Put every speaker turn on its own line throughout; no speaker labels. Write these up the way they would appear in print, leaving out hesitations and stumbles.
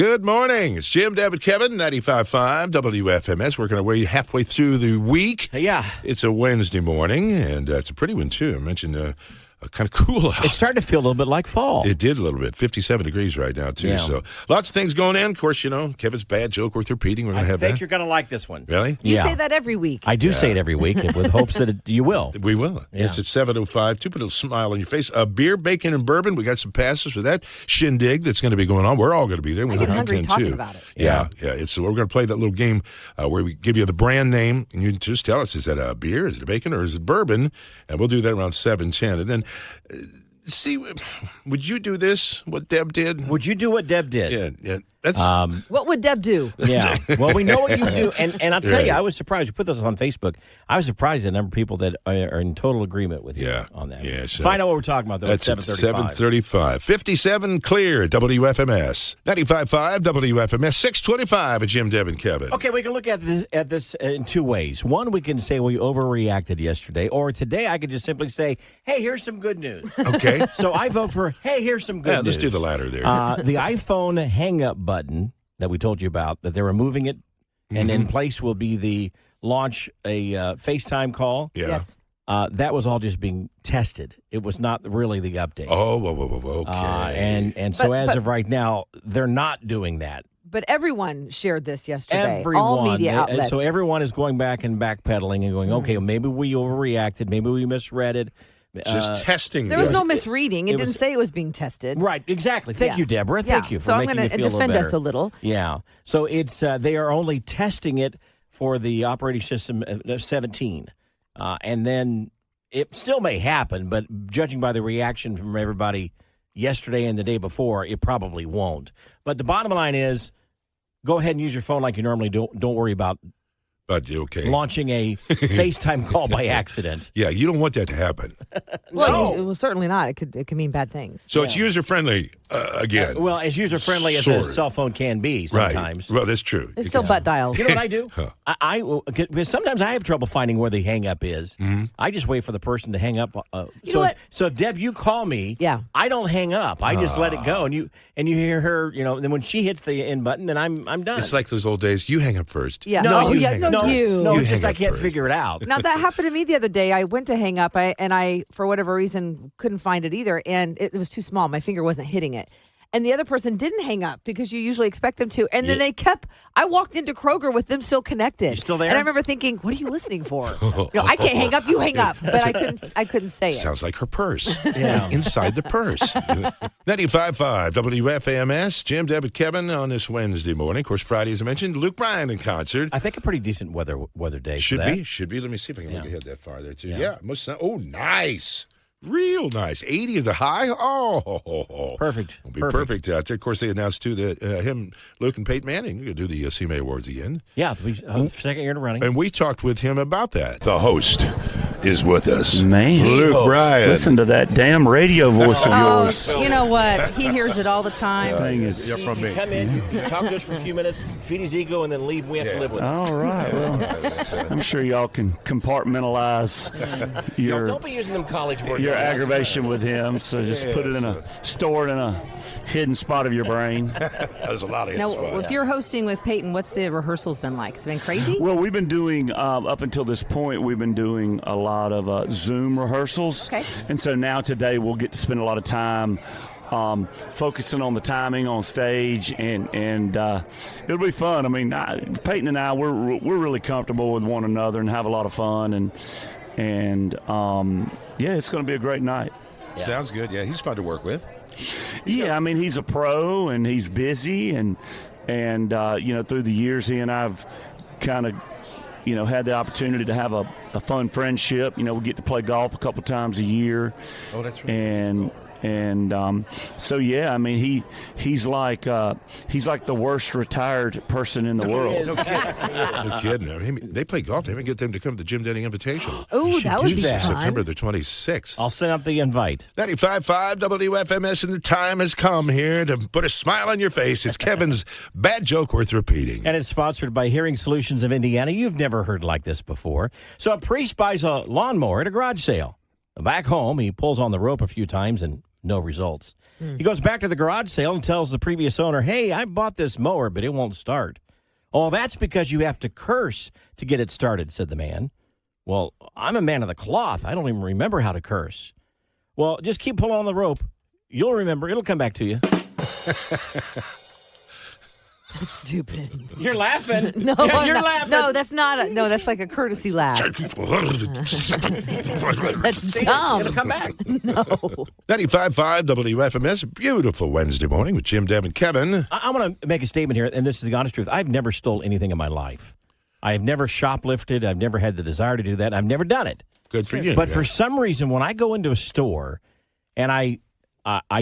Good morning. It's Jim, Deb, Kevin, 95.5 WFMS. Working our way halfway through the week.
Yeah.
It's a Wednesday morning, and it's a pretty one, too. I mentioned kind of cool out.
It's starting to feel a little bit like fall.
It did a little bit. 57 degrees right now, too.
Yeah.
So lots of things going in. Of course, Kevin's bad joke worth repeating. We're going to have that.
I think you're going to like this one.
Really?
You say that every week.
I do say it every week with hopes that you will.
We will.
Yeah.
It's at 7:05. To put a little smile on your face. Beer, bacon, and bourbon. We got some passes for that shindig that's going to be going on. We're all going to be there.
I get hungry talking about it.
Yeah. We're going to play that little game where we give you the brand name, and you just tell us, is that a beer, is it a bacon, or is it bourbon? And we'll do that around 7:10. And then... See, would you do this, what Deb did?
Would you do what Deb did?
Yeah. That's
what would Deb do?
Yeah. Well, we know what you do. And I'll tell you, I was surprised. You put this on Facebook. I was surprised at the number of people that are in total agreement with you on that.
Yeah. So
find out what we're talking about, though.
That's at 7:35. 57 clear, WFMS. 95.5 WFMS. 625 at Jim, Deb, and Kevin.
Okay, we can look at this in two ways. One, we can say we overreacted yesterday. Or today, I could just simply say, hey, here's some good news.
Okay.
So I vote for, hey, here's some good news.
Let's do the latter there.
The iPhone hang-up button that we told you about, that they're removing it, and in place will be the launch a FaceTime call.
Yeah.
Yes.
That was all just being tested. It was not really the update.
Okay.
And so as of right now, they're not doing that.
But everyone shared this yesterday.
Everyone.
All media outlets.
So everyone is going back and backpedaling and going, okay, maybe we overreacted. Maybe we misread it.
Just testing.
There was no misreading. It didn't say it was being tested.
Right, exactly. Thank you, Deborah. Thank you for making me feel a little better.
So I'm going to defend us a little.
Yeah. So it's they are only testing it for the operating system 17. And then it still may happen, but judging by the reaction from everybody yesterday and the day before, it probably won't. But the bottom line is, go ahead and use your phone like you normally do. Don't worry about launching a FaceTime call by accident.
Yeah, you don't want that to happen.
Well, certainly not. It could mean bad things.
So it's user-friendly again.
Well, as user-friendly as a cell phone can be sometimes.
Right. Well, that's true.
It's still butt dials.
You know what I do? Because sometimes I have trouble finding where the hang-up is. Mm-hmm. I just wait for the person to hang up.
You know what?
So, Deb, you call me.
Yeah.
I don't hang up. I just let it go. And you hear her, then when she hits the end button, then I'm done.
It's like those old days. You hang up first.
Yeah.
No,
you.
It's just I can't figure it out.
Now, that happened to me the other day. I went to hang up, and I, for whatever reason, couldn't find it either, and it was too small. My finger wasn't hitting it. And the other person didn't hang up because you usually expect them to. And then I walked into Kroger with them still connected.
You still there?
And I remember thinking, what are you listening for? I can't hang up, you hang up. But I couldn't say it.
Sounds like her purse. Inside the purse. 95.5 WFMS. Jim, Deb, and Kevin on this Wednesday morning. Of course, Friday, as I mentioned, Luke Bryan in concert.
I think a pretty decent weather day.
Should be. Let me see if I can look ahead that far there, too. Yeah. Nice. Real nice. 80 is the high. Oh.
Perfect.
It'll be perfect out there. Of course, they announced, too, that Luke and Peyton Manning are going to do the CMA Awards again.
Yeah, second year in a running.
And we talked with him about that. The host is with us.
Man.
Luke Bryan.
Listen to that damn radio voice of yours.
You know what? He hears it all the time.
You're from me.
Come in, you talk to us for a few minutes, feed his ego, and then leave. We have to live with it.
All right. Well, I'm sure y'all can compartmentalize your
don't be using them college words.
Your aggravation with him, so just put it store it in a hidden spot of your brain.
There's a lot of hidden spots.
Now, if you're hosting with Peyton, what's the rehearsals been like? Has it been crazy?
Well, we've been doing, up until this point, we've been doing a lot of Zoom rehearsals. Okay. And so now today we'll get to spend a lot of time focusing on the timing on stage, and it'll be fun. I mean, Peyton and I, we're really comfortable with one another and have a lot of fun, and it's going to be a great night.
Yeah. Sounds good. Yeah, he's fun to work with.
I mean, he's a pro and he's busy, and through the years he and I've kind of had the opportunity to have a fun friendship. We get to play golf a couple times a year. Oh, that's right. I mean, he's like the worst retired person in the world.
No kidding. I mean, they play golf. They even get them to come to the Jim Denny Invitation.
Oh, that would be fun.
September the 26th.
I'll send out the invite.
95.5 WFMS, and the time has come here to put a smile on your face. It's Kevin's bad joke worth repeating.
And it's sponsored by Hearing Solutions of Indiana. You've never heard like this before. So a priest buys a lawnmower at a garage sale. Back home, he pulls on the rope a few times and No results. He goes back to the garage sale and tells the previous owner, hey, I bought this mower, but it won't start. Oh, that's because you have to curse to get it started, said the man. Well, I'm a man of the cloth. I don't even remember how to curse. Well, just keep pulling on the rope. You'll remember. It'll come back to you.
That's stupid.
You're laughing.
No,
You're
no,
laughing.
no, that's not. No, that's like a courtesy laugh. That's dumb.
It'll come back.
No.
95.5 WFMS. Beautiful Wednesday morning with Jim, Deb, and Kevin.
I want to make a statement here, and this is the honest truth. I've never stole anything in my life. I have never shoplifted. I've never had the desire to do that. I've never done it.
Good for you.
But for some reason, when I go into a store and I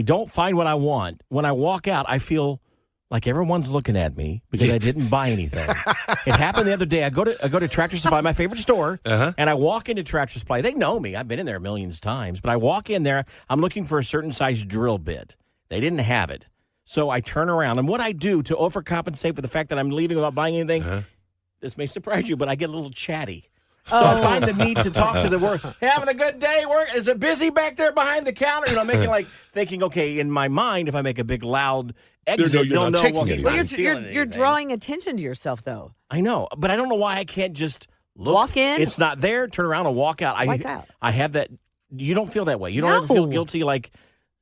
don't find what I want, when I walk out, I feel like everyone's looking at me because I didn't buy anything. It happened the other day. I go to Tractor Supply, my favorite store, and I walk into Tractor Supply. They know me. I've been in there millions of times. But I walk in there. I'm looking for a certain size drill bit. They didn't have it. So I turn around. And what I do to overcompensate for the fact that I'm leaving without buying anything, this may surprise you, but I get a little chatty. So I find the need to talk to the worker. Having a good day, work? Is it busy back there behind the counter? Thinking, okay, in my mind, if I make a big loud exit,
you're
they'll
not
know.
taking
Well,
anything.
he's not
You're
stealing
you're
anything.
drawing attention to yourself, though.
I know, but I don't know why I can't just look.
Walk in?
It's not there. Turn around and walk out.
Walk out.
I have that. You don't feel that way. You don't
No.
ever feel guilty like,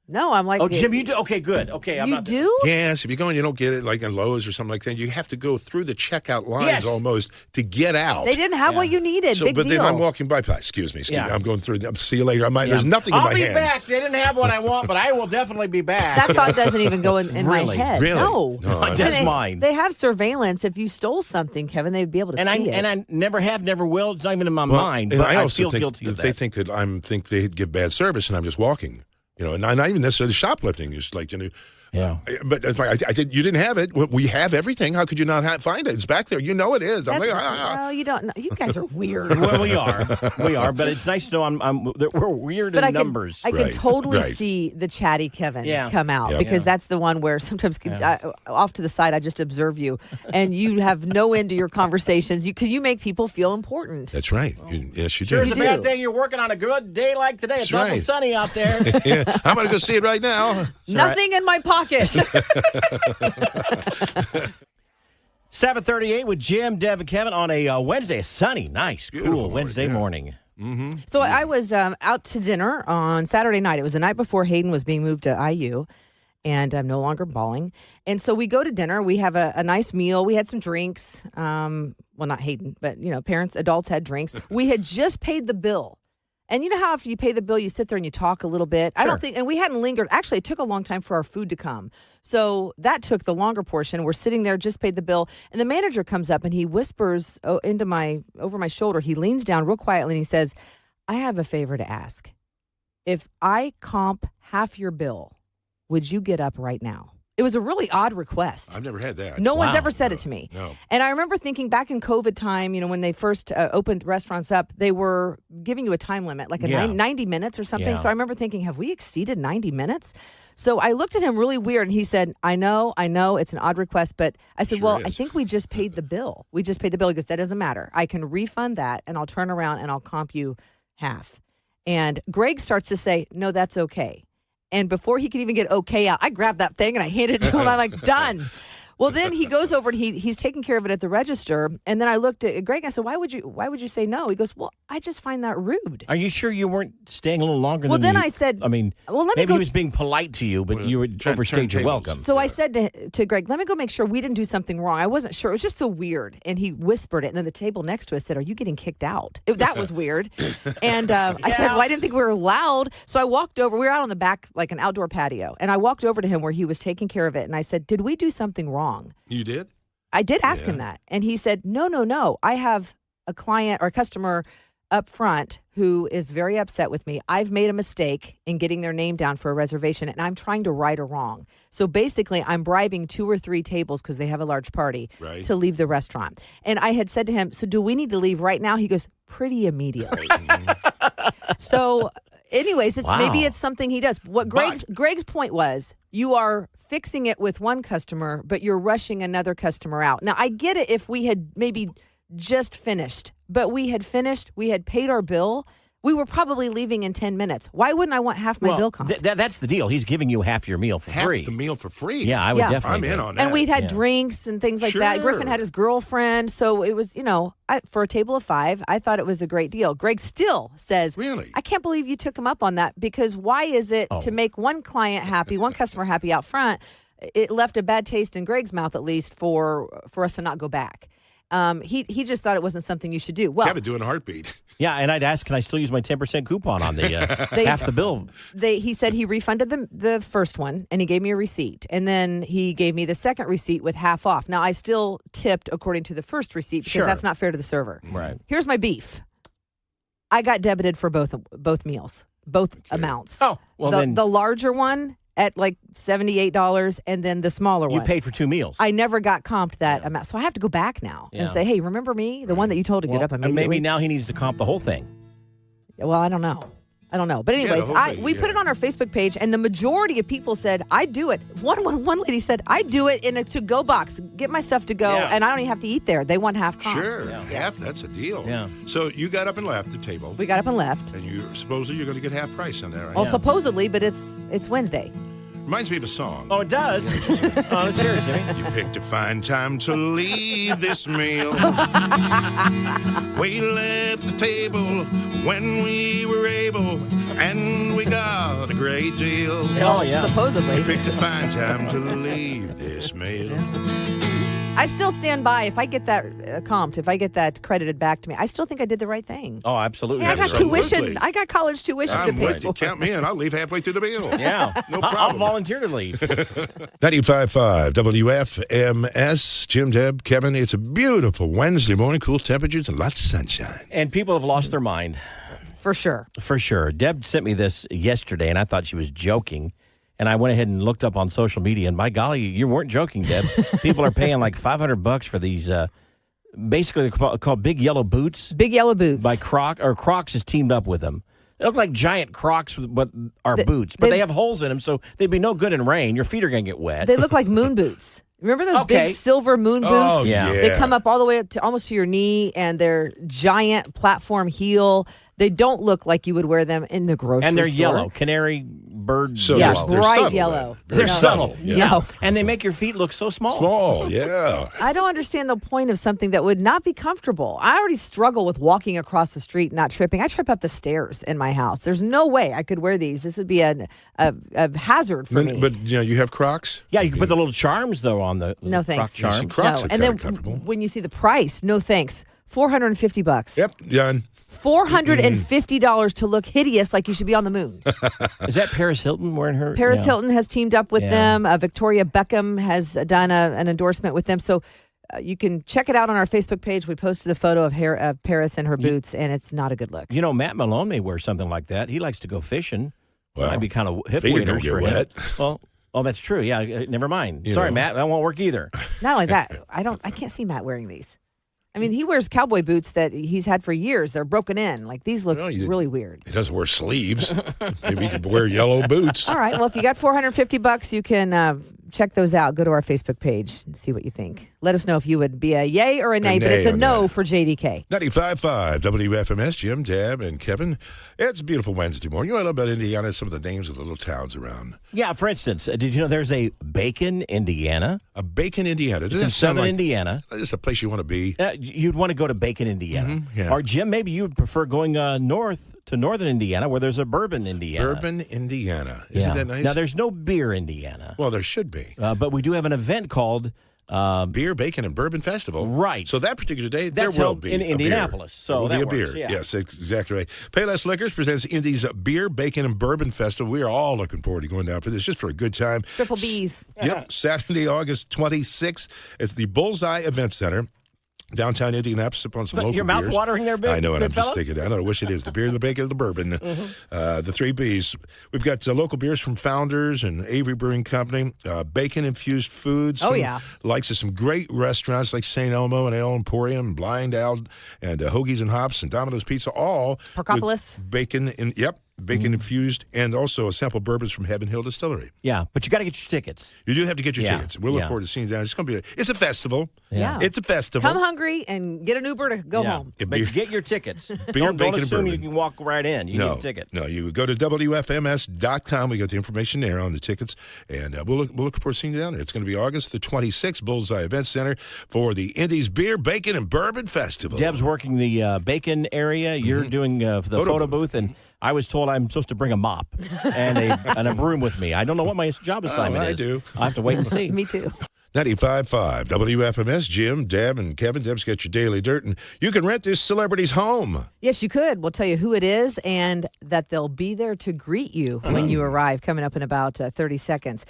No, I'm like.
oh, Jim, you do? Okay, good. Okay, I'm
You
not.
do?
Yes, if you go and you don't get it like in Lowe's or something like that, you have to go through the checkout lines
Yes.
almost to get out.
They didn't have what you needed.
So,
Big
but
deal.
then I'm walking by. Excuse me.
Yeah.
I'm going through. See you later. There's nothing in
I'll
my
be
hands.
back. They didn't have what I want, but I will definitely be back.
That thought doesn't even go in my
Really?
head.
Really?
No.
No,
That's
They-
mine.
They have surveillance. If you stole something, Kevin, they'd be able to
And
see it.
I never have, never will. It's not even in my
Well,
mind.
and
But
I
I
also
feel
think
guilty
that
of
they
that.
think that think they give bad service, and I'm just walking. And not even necessarily shoplifting. It's like
Yeah.
But it's like, I did. You didn't have it. We have everything. How could you not find it? It's back there. You know it is. I'm
That's-
like,
well, you don't know. You guys are weird.
Well, we are, but it's nice to know we're weird
But
in
I can,
numbers.
I can
Right,
totally
right.
see the chatty Kevin
Yeah.
come out
Yep.
because
Yeah.
that's the one where sometimes off to the side I just observe you and you have no end to your conversations. You make people feel important.
That's right. Yes, you
Sure,
do.
it's a
You
bad
do.
thing you're working on a good day like today. It's
That's
awful
right.
sunny out there.
Yeah. I'm going to go see it right now.
Nothing in my pocket.
7:38 with Jim, Deb, and Kevin on a Wednesday, a sunny, nice,
Beautiful
cool
morning,
Wednesday
yeah.
morning.
So I was out to dinner on Saturday night. It was the night before Hayden was being moved to IU, and I'm no longer bawling. And so we go to dinner. We have a nice meal. We had some drinks. Well, not Hayden, but parents, adults had drinks. We had just paid the bill. And you know how after you pay the bill, you sit there and you talk a little bit? I don't think, and we hadn't lingered. Actually, it took a long time for our food to come. So that took the longer portion. We're sitting there, just paid the bill. And the manager comes up and he whispers over my shoulder. He leans down real quietly and he says, I have a favor to ask. If I comp half your bill, would you get up right now? It was a really odd request.
I've never had that.
No one's
Wow.
ever said it to me.
No.
And I remember thinking back in COVID time, when they first opened restaurants up, they were giving you a time limit, like
Yeah.
90 minutes or something.
Yeah.
So I remember thinking, have we exceeded 90 minutes? So I looked at him really weird and he said, I know, it's an odd request. But I said,
Sure
well,
is.
I think we just paid the bill. We just paid the bill. He goes, that doesn't matter. I can refund that and I'll turn around and I'll comp you half. And Greg starts to say, no, that's okay. And before he could even get okay out, I grabbed that thing and I handed it to him. I'm like, done. Well, then he goes over and he's taking care of it at the register. And then I looked at Greg. I said, why would you say no? He goes, well, I just find that rude.
Are you sure you weren't staying a little longer
Well,
than
then
you?
I said,
I mean,
well, let me
maybe
go.
he was being polite to you, but you would
turn
overstayed your
tables.
welcome.
So I said to Greg, let me go make sure we didn't do something wrong. I wasn't sure. It was just so weird. And he whispered it. And then the table next to us said, are you getting kicked out? That was weird. And I said, well, I didn't think we were allowed. So I walked over. We were out on the back, like an outdoor patio. And I walked over to him where he was taking care of it. And I said, did we do something wrong?
You did?
I did ask him that. And he said, no. I have a client or a customer up front who is very upset with me. I've made a mistake in getting their name down for a reservation, and I'm trying to right a wrong. So basically, I'm bribing 2 or 3 tables because they have a large party
Right.
to leave the restaurant. And I had said to him, so do we need to leave right now? He goes, pretty immediately. So anyways, maybe it's something he does. What Greg's point was, you are fixing it with one customer, but you're rushing another customer out. Now, I get it if we had maybe just finished, but we had finished, we had paid our bill. We were probably leaving in 10 minutes. Why wouldn't I want half my bill comped?
That's the deal. He's giving you half your meal for free.
Half the meal for free.
Yeah, I would
Yeah.
definitely.
I'm in on that.
And we'd had drinks and things like that.
Sure.
Griffin had his girlfriend. So it was, for a table of 5, I thought it was a great deal. Greg still says,
Really?
I can't believe you took him up on that, because why is it to make one client happy, one customer happy out front, it left a bad taste in Greg's mouth, at least, for us to not go back. He just thought it wasn't something you should do. Well,
Kevin doing a heartbeat.
Yeah, and I'd ask, can I still use my 10% coupon on the half the bill?
He said he refunded the first one, and he gave me a receipt. And then he gave me the second receipt with half off. Now, I still tipped according to the first receipt, because that's not fair to the server.
Right.
Here's my beef. I got debited for both meals, both amounts.
Oh, well then.
The larger one at like $78, and then the smaller
You
one.
paid for 2 meals.
I never got comped that amount. So I have to go back now and say, hey, remember me? The one that you told to get up immediately?
Maybe now he needs to comp the whole thing.
Well, I don't know. But anyways,
the whole thing,
we put it on our Facebook page, and the majority of people said, I do it. One lady said, I do it in a to-go box. Get my stuff to go, and I don't even have to eat there. They want half comp.
Sure. Half, that's a deal.
Yeah.
So you got up and left the table.
We got up and left.
And you supposedly you're going to get half price on that, right?
Well, supposedly, but it's Wednesday.
Reminds me of a song.
Oh, it does? Let's hear it, Jimmy.
You picked a fine time to leave this meal. We left the table when we were able, and we got a great deal.
Oh, yeah.
Supposedly.
You picked a fine time to leave this meal.
I still stand by, if I get that comped, if I get that credited back to me, I still think I did the right thing.
Oh, absolutely.
Hey, I got
Absolutely.
tuition. I got college tuition to
I'm
pay
with you.
for.
Count me in. I'll leave halfway through the meal.
Yeah.
No
I'll
problem.
volunteer to leave.
95.5 WFMS. Jim, Deb, Kevin. It's a beautiful Wednesday morning. Cool temperatures and lots of sunshine.
And people have lost their mind.
For sure.
For sure. Deb sent me this yesterday, and I thought she was joking. And I went ahead and looked up on social media, and by golly, you weren't joking, Deb. People are paying like $500 for these. Basically, they're called Big Yellow Boots.
Big Yellow Boots.
By Crocs has teamed up with them. They look like giant Crocs, but are boots. But they have holes in them, so they'd be no good in rain. Your feet are going to get wet.
They look like moon boots. Remember those big silver moon boots?
Oh,
Yeah.
They come up all the way up to almost to your knee, and they're giant platform heel. They don't look like you would wear them in the grocery store.
And they're yellow, canary bird
So
Yeah,
yellow.
they're
bright
subtle,
yellow.
then.
They're
Very
subtle.
Yeah.
No.
And they make your feet look so small.
Small, yeah.
I don't understand the point of something that would not be comfortable. I already struggle with walking across the street not tripping. I trip up the stairs in my house. There's no way I could wear these. This would be a hazard for me.
But you have Crocs?
Yeah, you can put the little charms, though, on the
No,
Croc
thanks.
charms.
Some Crocs
no.
are
And
kinda
then
comfortable.
when you see the price, no thanks. $450.
Yep, done.
$450 to look hideous like you should be on the moon.
Is that Paris Hilton wearing her?
Paris
Yeah.
Hilton has teamed up with
Yeah.
them. Victoria Beckham has done an endorsement with them. So you can check it out on our Facebook page. We posted a photo of Paris in her boots, and it's not a good look.
You know, Matt Malone may wear something like that. He likes to go fishing.
Well,
Might be kind of hip
feet are
waders
gonna
for
get
him.
wet.
Well, oh, that's true. Yeah, never mind.
You
Sorry,
know.
Matt. That won't work either.
Not only that, I can't see Matt wearing these. I mean, he wears cowboy boots that he's had for years. They're broken in. Like, these look
Well,
really weird.
He doesn't wear sleeves. Maybe he could wear yellow boots.
All right. Well, if you got $450, you can check those out. Go to our Facebook page and see what you think. Let us know if you would be a yay or a nay, but
nay
it's a
on
no
that.
for JDK.
95.5 WFMS, Jim, Deb, and Kevin. It's a beautiful Wednesday morning. You know what I love about Indiana? Some of the names of the little towns around.
Yeah, for instance, did you know there's a Bacon, Indiana?
A Bacon, Indiana. Does
It's
that
in
sound
southern
like
Indiana.
it's a place you want to be?
You'd want to go to Bacon, Indiana.
yeah.
Or, Jim, maybe you would prefer going north to northern Indiana where there's a Bourbon, Indiana.
Bourbon, Indiana. Isn't
Yeah.
that nice?
Now, there's no beer, Indiana.
Well, there should be.
But we do have an event called
Beer, Bacon, and Bourbon Festival.
Right.
So that particular day,
That's
there will
held
be
in
a
Indianapolis,
beer.
so
there will
that
be a
works,
beer.
yeah.
Yes, exactly right. Payless Liquors presents Indy's Beer, Bacon, and Bourbon Festival. We are all looking forward to going down for this, just for a good time.
Triple B's.
Yep, Saturday, August 26th. It's the Bullseye Event Center. Downtown Indianapolis, up on some local
Your mouth
beers.
watering there, big
I know, and I'm
big
just
fella?
thinking, I don't know, I wish it is. The beer, the bacon, the bourbon, the 3 Bs. We've got local beers from Founders and Avery Brewing Company, bacon-infused foods.
Oh,
from
yeah.
Likes of some great restaurants like St. Elmo and Ale Emporium, Blind Owl, and Hoagies and Hops, and Domino's Pizza, all
Percopolis.
with bacon. Yep. bacon infused, and also a sample bourbons from Heaven Hill Distillery.
Yeah, but you got to get your tickets.
You do have to get your
Yeah,
tickets. We'll look
yeah.
forward to seeing you down. It's going to be it's a festival.
Yeah.
It's a festival.
Come hungry and get an Uber to go home.
It
But
beer-
get your tickets.
Beer,
don't
bacon, and
assume you
bourbon.
can walk right in. You need a ticket.
No, you go to WFMS.com. We got the information there on the tickets, and we'll look forward to seeing you down there. It's going to be August the 26th, Bullseye Event Center for the Indies Beer, Bacon, and Bourbon Festival.
Deb's working the bacon area. You're doing the photo booth, and I was told I'm supposed to bring a mop and a broom with me. I don't know what my job assignment
I
is.
do.
I'll have to wait and see.
Me too.
95.5 WFMS, Jim, Deb, and Kevin. Deb's got your daily dirt, and you can rent this celebrity's home.
Yes, you could. We'll tell you who it is and that they'll be there to greet you when you arrive, coming up in about 30 seconds.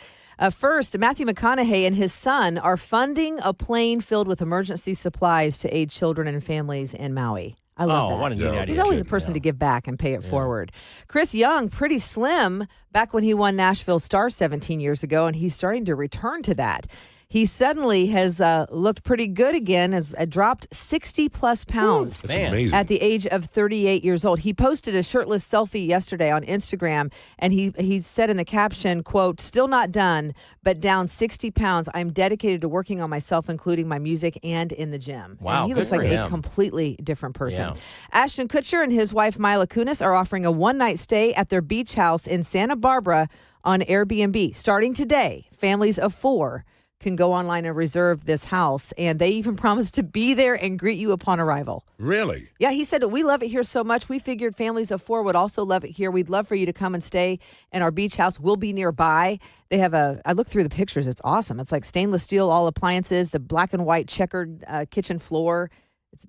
First, Matthew McConaughey and his son are funding a plane filled with emergency supplies to aid children and families in Maui. I love that.
What a neat idea.
He's always a person to give back and pay it forward. Chris Young, pretty slim back when he won Nashville Star 17 years ago, and he's starting to return to that. He suddenly has looked pretty good again, has dropped 60-plus pounds.
That's
Man.
amazing.
At the age of 38 years old. He posted a shirtless selfie yesterday on Instagram, and he said in the caption, quote, "Still not done, but down 60 pounds. I'm dedicated to working on myself, including my music and in the gym."
Wow,
And he
good
looks like
for
a
him.
completely different person.
Yeah.
Ashton Kutcher and his wife, Mila Kunis, are offering a one-night stay at their beach house in Santa Barbara on Airbnb. Starting today, families of 4 can go online and reserve this house, and they even promise to be there and greet you upon arrival.
Really?
Yeah, he said, "We love it here so much. We figured families of 4 would also love it here. We'd love for you to come and stay in our beach house. We'll be nearby." They have I looked through the pictures. It's awesome. It's like stainless steel, all appliances, the black and white checkered kitchen floor.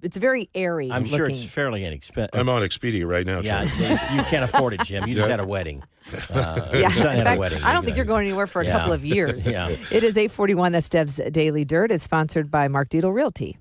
It's very airy.
I'm sure
looking.
it's fairly inexpensive.
I'm on Expedia right now.
Yeah,
too.
you can't afford it, Jim. You just had a wedding.
Yeah,
Your son
in
had a
fact,
wedding.
I don't think you're going anywhere for a
Yeah.
couple of years.
Yeah.
It is 8:41. That's Deb's Daily Dirt. It's sponsored by Mark Dietel Realty.